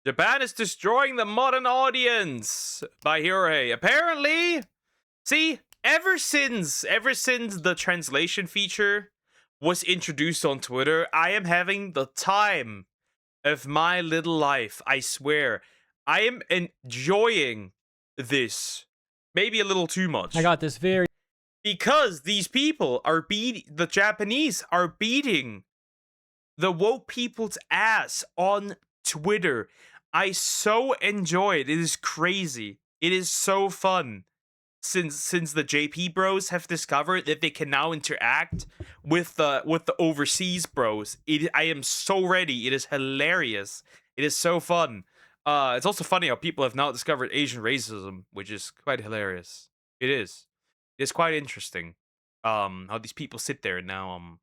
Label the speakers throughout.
Speaker 1: Japan is destroying the modern audience by Hiroi. Apparently, see, ever since the translation feature was introduced on Twitter, I am having the time of my little life. I swear. I am enjoying this. Maybe a little too much.
Speaker 2: I got this very...
Speaker 1: Because these people are the Japanese are beating the woke people's ass on Twitter. I so enjoy it. It is crazy. It is so fun. Since the JP bros have discovered that they can now interact with the overseas bros, I am so ready. It is hilarious. It is so fun. It's also funny how people have now discovered Asian racism, which is quite hilarious. It is. It's quite interesting. How these people sit there and now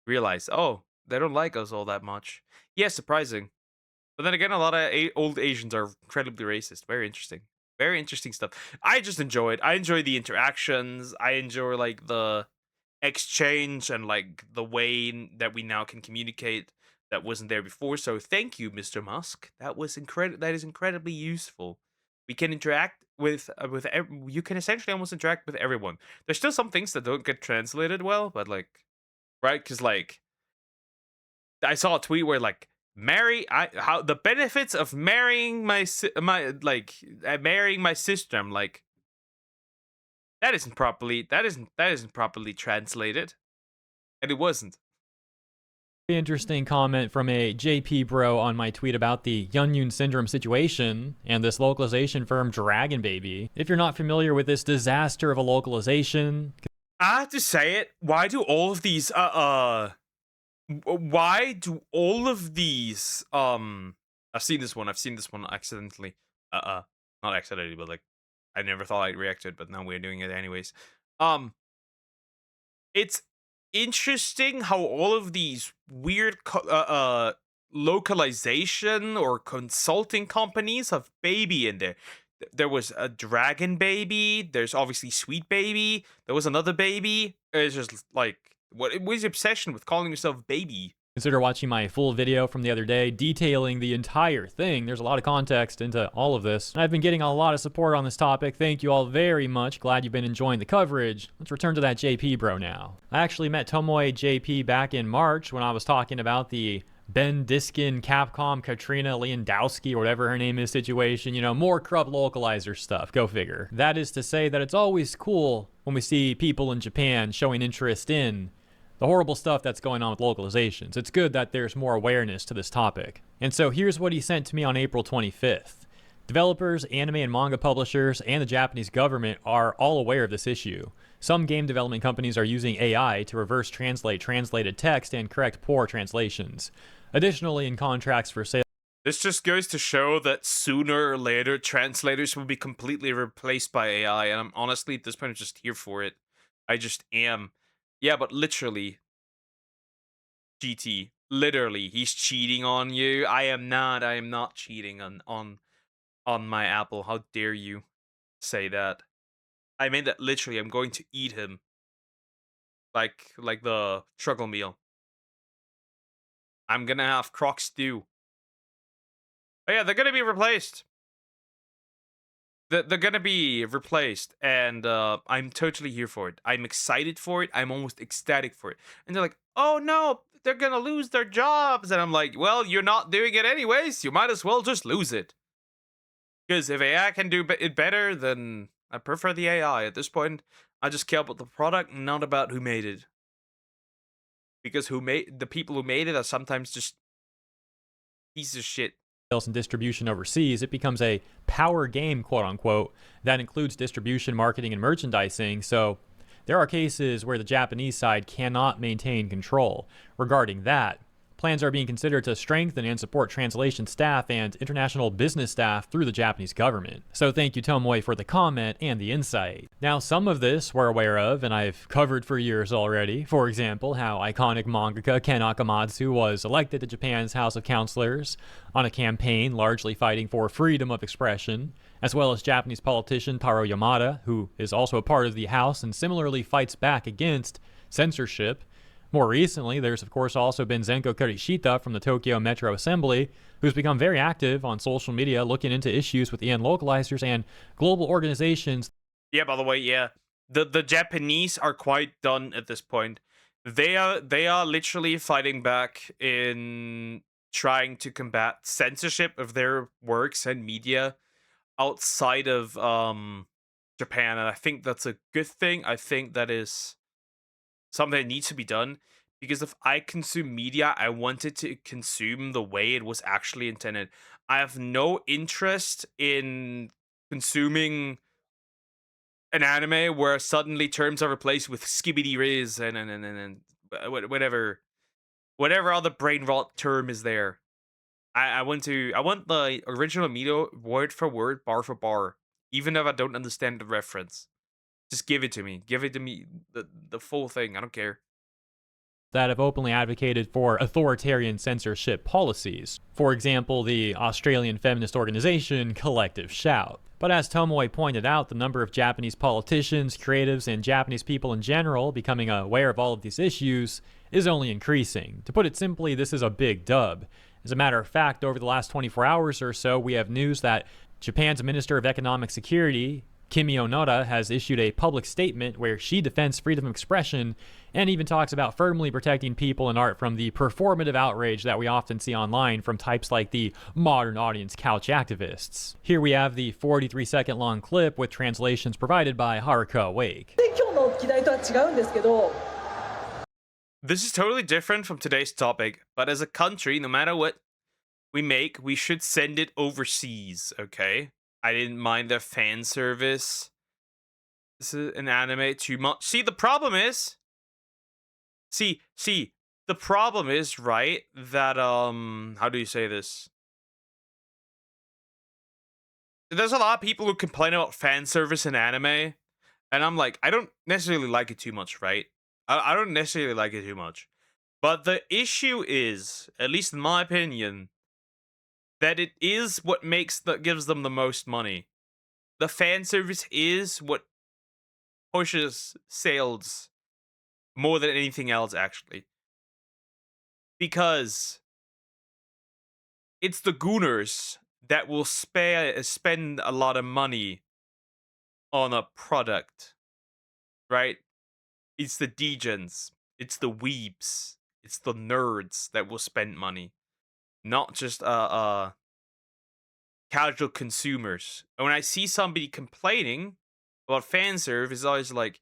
Speaker 1: realize, oh, they don't like us all that much. Yeah, surprising. But then again, a lot of old Asians are incredibly racist. Very interesting. Very interesting stuff. I just enjoy it. I enjoy the interactions. I enjoy like the exchange and like the way that we now can communicate that wasn't there before. So thank you, Mr. Musk. That was that is incredibly useful. We can interact with you can essentially almost interact with everyone. There's still some things that don't get translated well, but like, right? Because like, I saw a tweet where like, how the benefits of marrying marrying my sister. I'm like, that isn't properly translated, and it wasn't.
Speaker 2: Interesting comment from a JP bro on my tweet about the Yunyun syndrome situation and this localization firm Dragon Baby. If you're not familiar with this disaster of a localization,
Speaker 1: I have to say it. Why do all of these I've seen this one accidentally. Not accidentally, but like, I never thought I'd react to it, but now we're doing it anyways. It's interesting how all of these weird localization or consulting companies have baby in there. There was a Dragon Baby. There's obviously Sweet Baby. There was another baby. It's just like, what was the obsession with calling yourself baby?
Speaker 2: Consider watching my full video from the other day detailing the entire thing. There's a lot of context into all of this. I've been getting a lot of support on this topic. Thank you all very much. Glad you've been enjoying the coverage. Let's return to that JP bro now. I actually met Tomoe JP back in March when I was talking about the Ben Diskin, Capcom, Katrina Lewandowski, or whatever her name is situation. You know, more corrupt localizer stuff. Go figure. That is to say that it's always cool when we see people in Japan showing interest in the horrible stuff that's going on with localizations. It's good that there's more awareness to this topic. And so here's what he sent to me on April 25th. Developers, anime and manga publishers, and the Japanese government are all aware of this issue. Some game development companies are using AI to reverse translate translated text and correct poor translations. Additionally, in contracts for sale,
Speaker 1: this just goes to show that sooner or later translators will be completely replaced by AI, and I'm honestly at this point just here for it. I just am. Yeah, but literally, GT, literally, he's cheating on you. I am not cheating on my Apple. How dare you say that? I mean that literally. I'm going to eat him. Like the struggle meal. I'm gonna have croc stew. But yeah, they're gonna be replaced. They're gonna be replaced, and I'm totally here for it. I'm excited for it. I'm almost ecstatic for it. And they're like, oh no, they're gonna lose their jobs. And I'm like, well, you're not doing it anyways. You might as well just lose it. Because if AI can do it better, then I prefer the AI. At this point, I just care about the product, not about who made it. Because the people who made it are sometimes just pieces of shit.
Speaker 2: And distribution overseas, it becomes a power game, quote unquote, that includes distribution, marketing, and merchandising. So there are cases where the Japanese side cannot maintain control. Regarding that, plans are being considered to strengthen and support translation staff and international business staff through the Japanese government. So thank you, Tomoe, for the comment and the insight. Now, some of this we're aware of, and I've covered for years already. For example, how iconic mangaka Ken Akamatsu was elected to Japan's House of Councilors on a campaign largely fighting for freedom of expression, as well as Japanese politician Taro Yamada, who is also a part of the House and similarly fights back against censorship. More recently, there's of course also been Zenko Kurishita from the Tokyo Metro Assembly, who's become very active on social media looking into issues with EN localizers and global organizations.
Speaker 1: Yeah, by the way, yeah. The Japanese are quite done at this point. They are literally fighting back in trying to combat censorship of their works and media outside of Japan, and I think that's a good thing. I think that is something that needs to be done, because if I consume media, I want it to consume the way it was actually intended. I have no interest in consuming an anime where suddenly terms are replaced with skibidi riz and whatever other brain rot term is there. I want the original media word for word, bar for bar, even if I don't understand the reference. Just give it to me. Give it to me, the full thing. I don't care.
Speaker 2: That have openly advocated for authoritarian censorship policies. For example, the Australian feminist organization Collective Shout. But as Tomoe pointed out, the number of Japanese politicians, creatives, and Japanese people in general becoming aware of all of these issues is only increasing. To put it simply, this is a big dub. As a matter of fact, over the last 24 hours or so, we have news that Japan's Minister of Economic Security, Kimi Onoda, has issued a public statement where she defends freedom of expression and even talks about firmly protecting people and art from the performative outrage that we often see online from types like the modern audience couch activists. Here we have the 43-second long clip with translations provided by Haruka Wake.
Speaker 1: This is totally different from today's topic, but as a country, no matter what we make, we should send it overseas, okay? I didn't mind their fan service. This is an anime too much. See, the problem is... the problem is, right, that, how do you say this? There's a lot of people who complain about fan service in anime, and I'm like, I don't necessarily like it too much, right? I don't necessarily like it too much. But the issue is, at least in my opinion, that it is what gives them the most money. The fan service is what pushes sales more than anything else, actually. Because it's the gooners that will spend a lot of money on a product, right? It's the degens, it's the weebs, it's the nerds that will spend money, not just casual consumers. And when I see somebody complaining about fan serve, it's always like,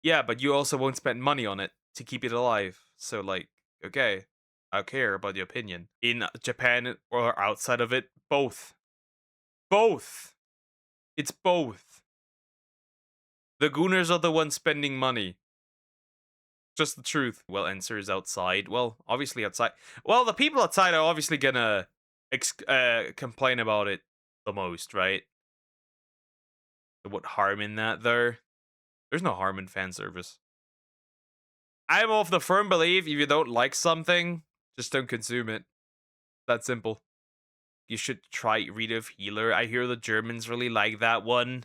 Speaker 1: yeah, but you also won't spend money on it to keep it alive. So like, okay, I care about your opinion. In Japan or outside of it, both. Both. It's both. The gooners are the ones spending money. Just the truth. Well, Ensor is outside. Well, obviously outside. Well, the people outside are obviously gonna complain about it the most, right? What harm in that, though? There's no harm in fan service. I'm of the firm belief if you don't like something, just don't consume it. That simple. You should try Read of Healer. I hear the Germans really like that one.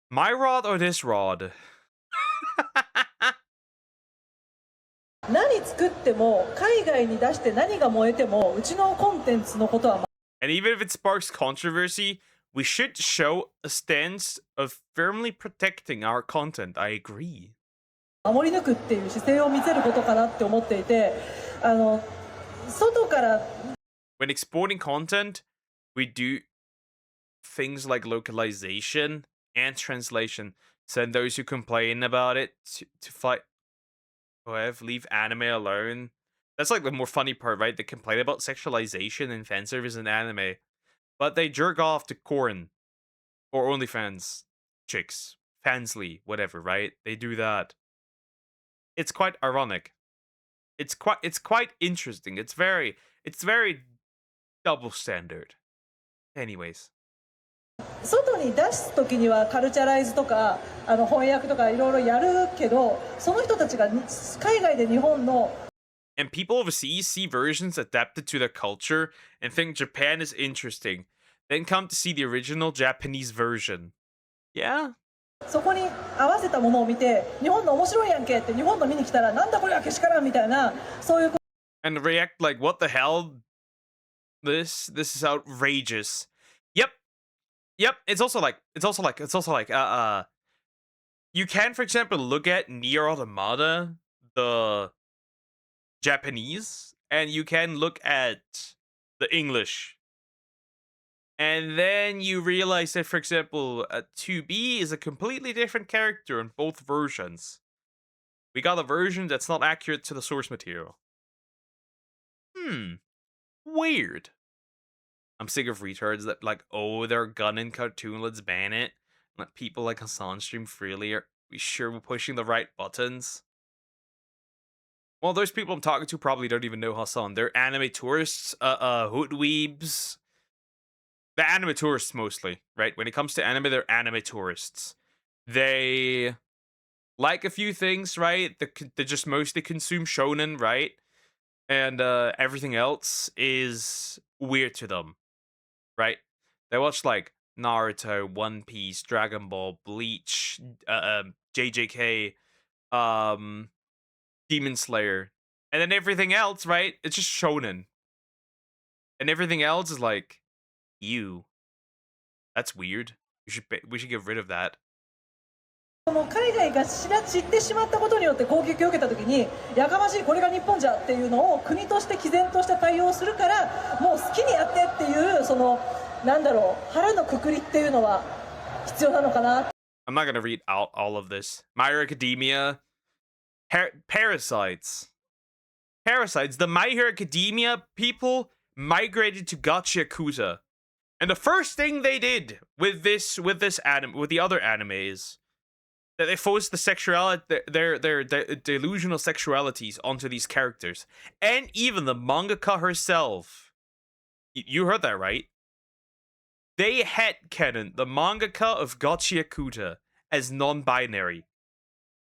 Speaker 1: My rod or this rod?
Speaker 3: 何作っても海外に出して何が燃えてもうちのコンテンツのことは
Speaker 1: And even if it sparks controversy, we should show a stance of firmly protecting our content. I agree.
Speaker 3: 守り抜くっていう姿勢を見せることかなって思っていて、外から
Speaker 1: When exporting content, we do things like localization and translation. Send those who complain about it to fight. Leave anime alone. That's like the more funny part, right? They complain about sexualization and fan service in anime, but they jerk off to Corn or OnlyFans chicks, Fansly, whatever, right? They do that. It's quite ironic. It's quite interesting. It's very double standard. Anyways.
Speaker 3: 外に出す時にはカルチャライズとか翻訳とかいろいろやるけど、その人たちが海外で日本の
Speaker 1: And people overseas see versions adapted to their culture and think Japan is interesting, then come to see the original Japanese version. Yeah,
Speaker 3: そこに合わせたものを見て日本の面白いやんけって日本の見に来たらなんだこれはけしからんみたいなそういう
Speaker 1: And react like, what the hell? This is outrageous. Yep. Yep. You can, for example, look at Nier Automata, the Japanese, and you can look at the English. And then you realize that, for example, 2B is a completely different character in both versions. We got a version that's not accurate to the source material. Weird. I'm sick of retards that like, oh, they're a gun in cartoon, let's ban it. Let people like Hassan stream freely. Are we sure we're pushing the right buttons? Well, those people I'm talking to probably don't even know Hassan. They're anime tourists, hoodweebs. The anime tourists mostly, right? When it comes to anime, they're anime tourists. They like a few things, right? They just mostly consume shonen, right? And everything else is weird to them, right? They watch like Naruto, One Piece, Dragon Ball, Bleach, JJK, Demon Slayer, and then everything else, right? It's just shonen, and everything else is like, ew, that's weird. We should get rid of that.
Speaker 3: その海外が知ってしまったことによって攻撃を受けたときにやかましいこれが日本じゃっていうのを国として毅然とした対応をするからもう好きにやってっていうそのなんだろう腹のくくりっていうのは必要なのかな。
Speaker 1: I'm not gonna read out all of this. My Hero Academia, Parasites. The My Hero Academia people migrated to Gachiakuta, and the first thing they did with the other animes, that they forced the sexuality, their delusional sexualities onto these characters, and even the mangaka herself. You heard that right? They headcanon the mangaka of Gachiakuta as non-binary.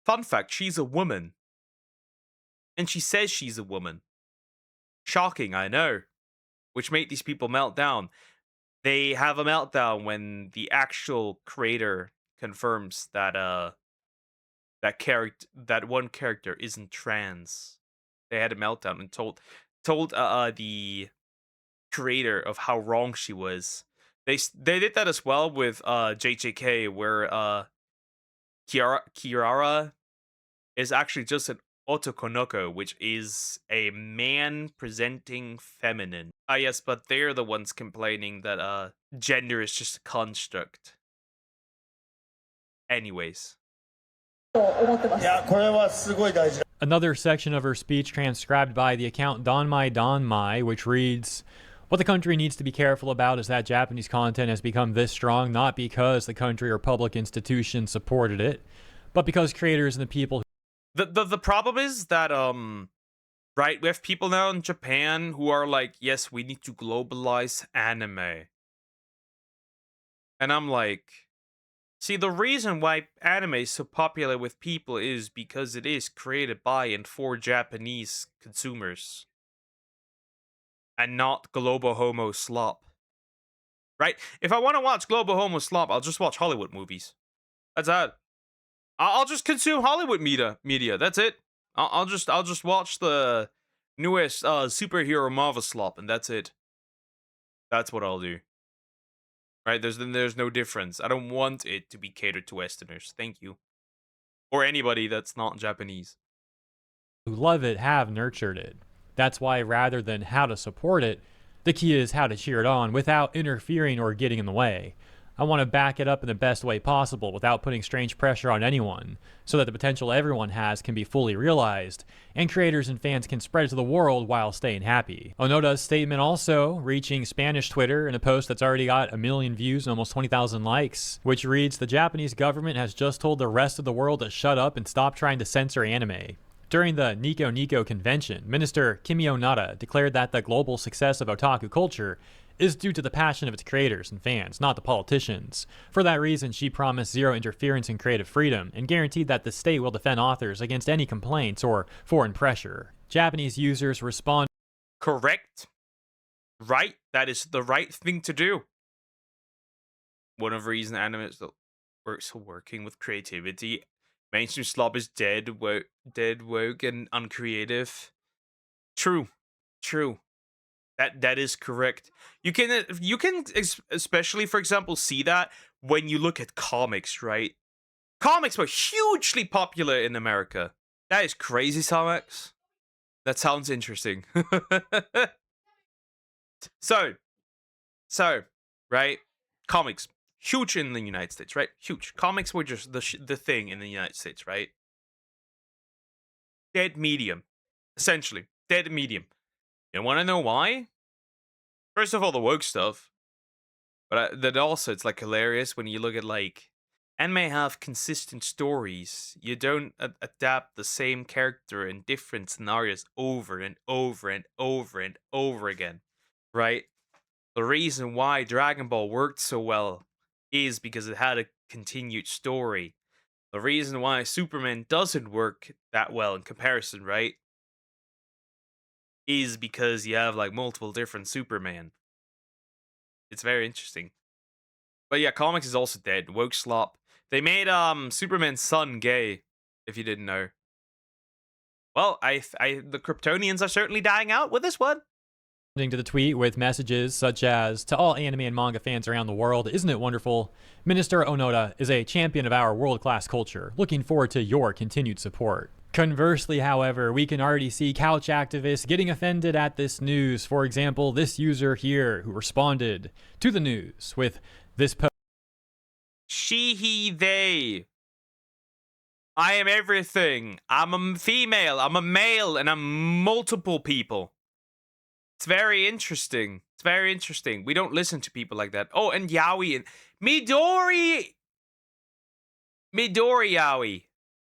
Speaker 1: Fun fact: she's a woman, and she says she's a woman. Shocking, I know. Which made these people melt down. They have a meltdown when the actual creator confirms that that one character isn't trans. They had a meltdown and told the creator of how wrong she was. They did that as well with JJK, where Kirara is actually just an otokonoko, which is a man presenting feminine. Ah yes, but they're the ones complaining that gender is just a construct. Anyways.
Speaker 3: と思ってます。
Speaker 4: いや、これはすごい大事。
Speaker 2: Another section of her speech transcribed by the account Donmai, which reads, "What the country needs to be careful about is that Japanese content has become this strong not because the country or public institutions supported it, but because creators and the people..."
Speaker 1: The problem is that right, we have people now in Japan who are like, yes, we need to globalize anime. And I'm like, see, the reason why anime is so popular with people is because it is created by and for Japanese consumers. And not Global Homo slop. Right? If I want to watch Global Homo slop, I'll just watch Hollywood movies. That's that. I'll just consume Hollywood media. That's it. I'll just watch the newest superhero Marvel slop, and that's it. That's what I'll do. Right? There's no difference. I don't want it to be catered to Westerners. Thank you. Or anybody that's not Japanese.
Speaker 2: Who love it have nurtured it. That's why rather than how to support it, the key is how to cheer it on without interfering or getting in the way. I want to back it up in the best way possible without putting strange pressure on anyone, so that the potential everyone has can be fully realized, and creators and fans can spread it to the world while staying happy. Onoda's statement also reaching Spanish Twitter in a post that's already got 1 million views and almost 20,000 likes, which reads, "The Japanese government has just told the rest of the world to shut up and stop trying to censor anime." During the Nico Nico convention, Minister Kimio Nara declared that the global success of otaku culture is due to the passion of its creators and fans, not the politicians. For that reason, she promised zero interference in creative freedom and guaranteed that the state will defend authors against any complaints or foreign pressure. Japanese users respond.
Speaker 1: Correct. Right? That is the right thing to do. One of the reasons anime is we're still working with creativity. Mainstream slob is dead woke, and uncreative. True, true. That is correct. You can especially, for example, see that when you look at comics, right? Comics were hugely popular in America. That is crazy, Samex. That sounds interesting. so, so, right? Comics, huge in the United States, right? Huge. Comics were just the thing in the United States, right? Dead medium, essentially. Dead medium. You want to know why? First of all, the woke stuff. But then also, it's like hilarious when you look at like anime have consistent stories. You don't adapt the same character in different scenarios over and over and over and over again, right? The reason why Dragon Ball worked so well is because it had a continued story. The reason why Superman doesn't work that well in comparison, right? Is because you have like multiple different Superman. It's very interesting. But yeah, comics is also dead. Woke slop. They made Superman's son gay, if you didn't know. Well, the Kryptonians are certainly dying out with this one.
Speaker 2: To the tweet with messages such as, to all anime and manga fans around the world, isn't it wonderful? Minister Onoda is a champion of our world-class culture. Looking forward to your continued support. Conversely, however, we can already see couch activists getting offended at this news. For example, this user here who responded to the news with this post.
Speaker 1: She, he, they. I am everything. I'm a female. I'm a male, and I'm multiple people. It's very interesting. It's very interesting. We don't listen to people like that. Oh, and Yaoi and Midori. Midori Yaoi.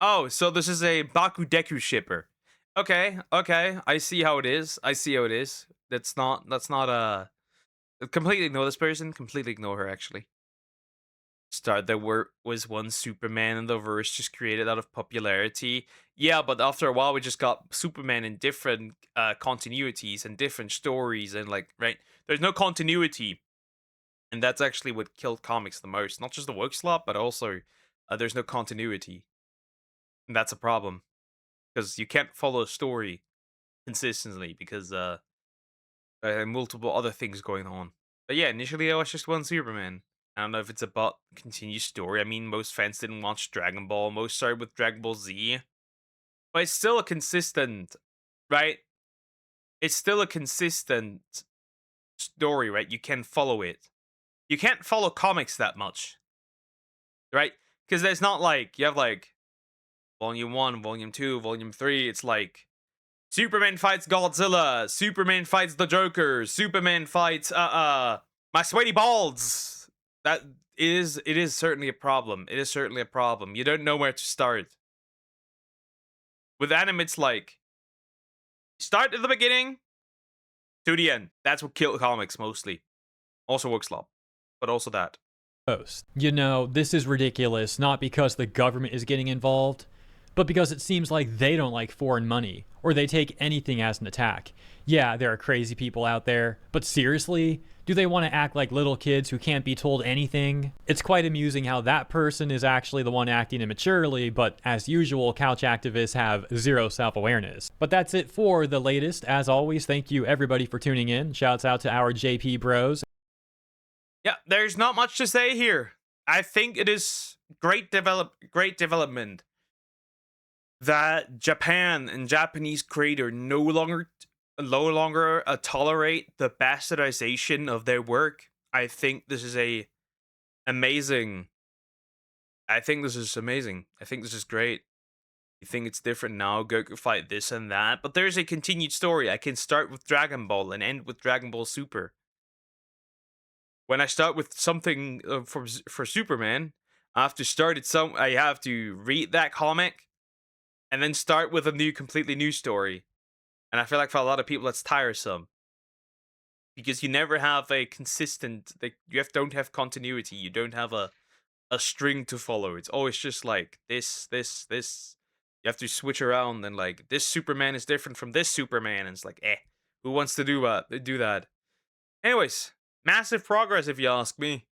Speaker 1: Oh, so this is a Bakudeku shipper. Okay, okay. I see how it is. I see how it is. That's not a completely ignore this person. Completely ignore her, actually. There was one Superman in the verse just created out of popularity. Yeah, but after a while we just got Superman in different continuities and different stories, and like, right, there's no continuity, and that's actually what killed comics the most. Not just the woke slop, but also there's no continuity, and that's a problem because you can't follow a story consistently because multiple other things going on. But yeah, initially I was just one Superman. I don't know if it's about continued story. I mean, most fans didn't watch Dragon Ball. Most started with Dragon Ball Z. But it's still a consistent, right? It's still a consistent story, right? You can follow it. You can't follow comics that much, right? Because there's not like, you have like Volume 1, Volume 2, Volume 3. It's like Superman fights Godzilla. Superman fights the Joker. Superman fights, my sweaty balls. That it is certainly a problem. It is certainly a problem. You don't know where to start. With anime, it's like start at the beginning to the end. That's what killed comics mostly. Also work slop, but also that.
Speaker 2: You know, this is ridiculous, not because the government is getting involved, but because it seems like they don't like foreign money, or they take anything as an attack. Yeah, there are crazy people out there, but seriously? Do they want to act like little kids who can't be told anything? It's quite amusing how that person is actually the one acting immaturely, but as usual, couch activists have zero self-awareness. But that's it for the latest. As always, thank you everybody for tuning in. Shouts out to our JP bros.
Speaker 1: Yeah, there's not much to say here. I think it is great development that Japan and Japanese creator no longer tolerate the bastardization of their work. I think this is amazing. I think this is amazing. I think this is great. You think it's different now, Goku fight this and that, but there's a continued story. I can start with Dragon Ball and end with Dragon Ball Super. When I start with something for Superman, I have to read that comic and then start with a completely new story. And I feel like for a lot of people, that's tiresome. Because you never have a consistent, don't have continuity. You don't have a string to follow. It's always just like this. You have to switch around and like, this Superman is different from this Superman. And it's like, who wants to do that? Anyways, massive progress if you ask me.